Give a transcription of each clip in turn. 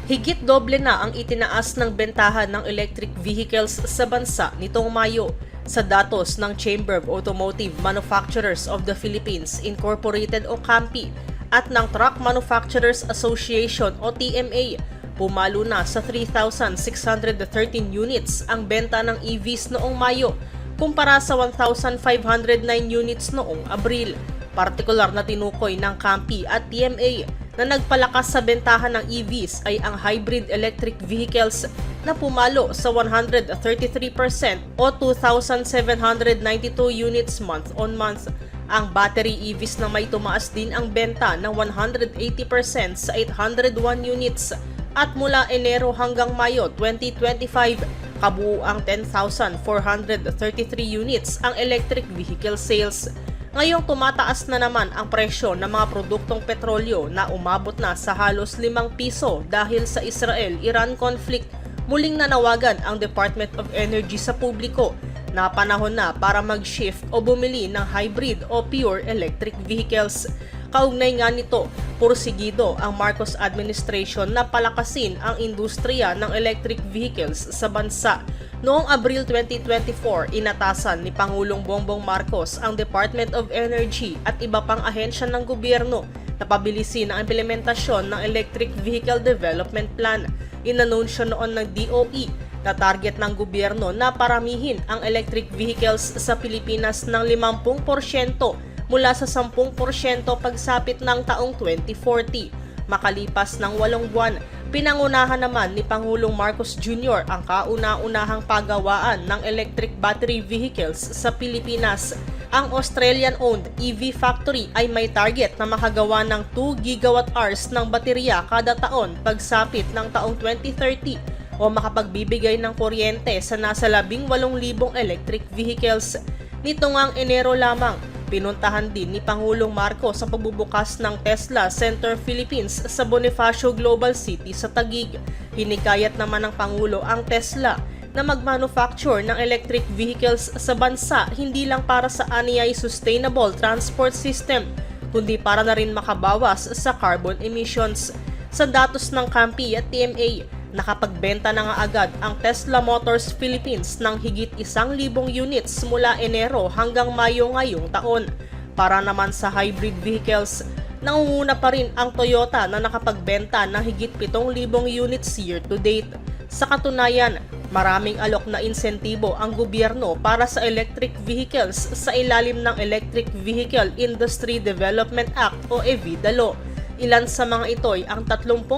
Higit doble na ang itinaas ng bentahan ng electric vehicles sa bansa nitong Mayo sa datos ng Chamber of Automotive Manufacturers of the Philippines Incorporated o CAMPI at ng Truck Manufacturers Association o TMA. Pumalo na sa 3,613 units ang benta ng EVs noong Mayo kumpara sa 1,509 units noong Abril. Partikular na tinukoy ng CAMPI at TMA na nagpalakas sa bentahan ng EVs ay ang hybrid electric vehicles na pumalo sa 133% o 2,792 units month-on-month. Ang battery EVs na may tumaas din ang benta ng 180% sa 801 units at mula Enero hanggang Mayo 2025, kabuuang 10,433 units ang electric vehicle sales. Ngayong tumataas na naman ang presyo ng mga produktong petrolyo na umabot na sa halos 5 piso dahil sa Israel-Iran conflict, muling nanawagan ang Department of Energy sa publiko na panahon na para mag-shift o bumili ng hybrid o pure electric vehicles. Kaugnay nga nito, pursigido ang Marcos administration na palakasin ang industriya ng electric vehicles sa bansa. Noong Abril 2024, inatasan ni Pangulong Bongbong Marcos ang Department of Energy at iba pang ahensya ng gobyerno na pabilisin ang implementasyon ng Electric Vehicle Development Plan. Inanunsyo noon ng DOE na target ng gobyerno na paramihin ang electric vehicles sa Pilipinas ng 50% mula sa 10% pagsapit ng taong 2040. Makalipas ng 8 buwan, pinangunahan naman ni Pangulong Marcos Jr. ang kauna-unahang pagawaan ng electric battery vehicles sa Pilipinas. Ang Australian-owned EV Factory ay may target na makagawa ng 2 gigawatt-hours ng baterya kada taon pagsapit ng taong 2030 o makapagbibigay ng kuryente sa nasa 18,000 electric vehicles. Nito ngang Enero lamang, pinuntahan din ni Pangulong Marcos sa pagbubukas ng Tesla Center Philippines sa Bonifacio Global City sa Taguig. Hinikayat naman ng Pangulo ang Tesla na mag-manufacture ng electric vehicles sa bansa hindi lang para sa aniyay sustainable transport system, kundi para na rin makabawas sa carbon emissions. Sa datos ng CAMPI at TMA, nakapagbenta na nga agad ang Tesla Motors Philippines ng higit 1,000 units mula Enero hanggang Mayo ngayong taon. Para naman sa hybrid vehicles, nangunguna pa rin ang Toyota na nakapagbenta ng higit 7,000 units year to date. Sa katunayan, maraming alok na insentibo ang gobyerno para sa electric vehicles sa ilalim ng Electric Vehicle Industry Development Act o EVIDA Law. Ilan sa mga ito ay ang 30%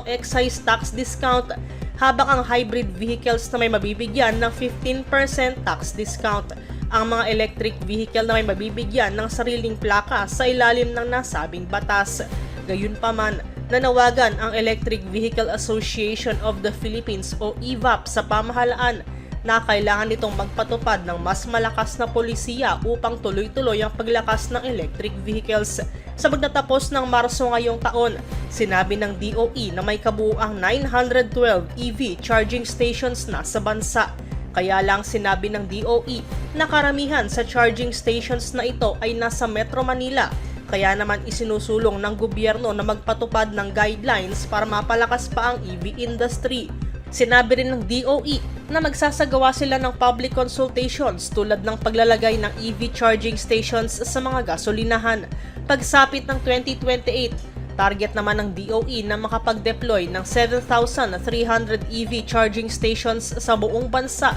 excise tax discount, habang ang hybrid vehicles na may mabibigyan ng 15% tax discount. Ang mga electric vehicle na may mabibigyan ng sariling plaka sa ilalim ng nasabing batas. Gayunpaman, nanawagan ang Electric Vehicle Association of the Philippines o EVAP sa pamahalaan na kailangan nitong magpatupad ng mas malakas na polisiya upang tuloy-tuloy ang paglakas ng electric vehicles. Sa pagtatapos ng Marso ngayong taon, sinabi ng DOE na may kabuuang 912 EV charging stations na sa bansa. Kaya lang sinabi ng DOE na karamihan sa charging stations na ito ay nasa Metro Manila. Kaya naman isinusulong ng gobyerno na magpatupad ng guidelines para mapalakas pa ang EV industry. Sinabi rin ng DOE na magsasagawa sila ng public consultations tulad ng paglalagay ng EV charging stations sa mga gasolinahan. Pagsapit ng 2028, target naman ng DOE na makapag-deploy ng 7,300 EV charging stations sa buong bansa,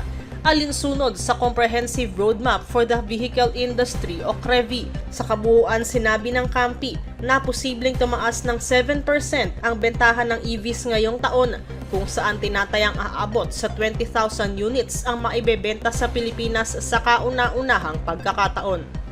alinsunod sa Comprehensive Roadmap for the Vehicle Industry o CREVI. Sa kabuuan, sinabi ng CAMPI na posibleng tumaas ng 7% ang bentahan ng EVs ngayong taon, kung saan tinatayang aabot sa 20,000 units ang maibebenta sa Pilipinas sa kauna-unahang pagkakataon.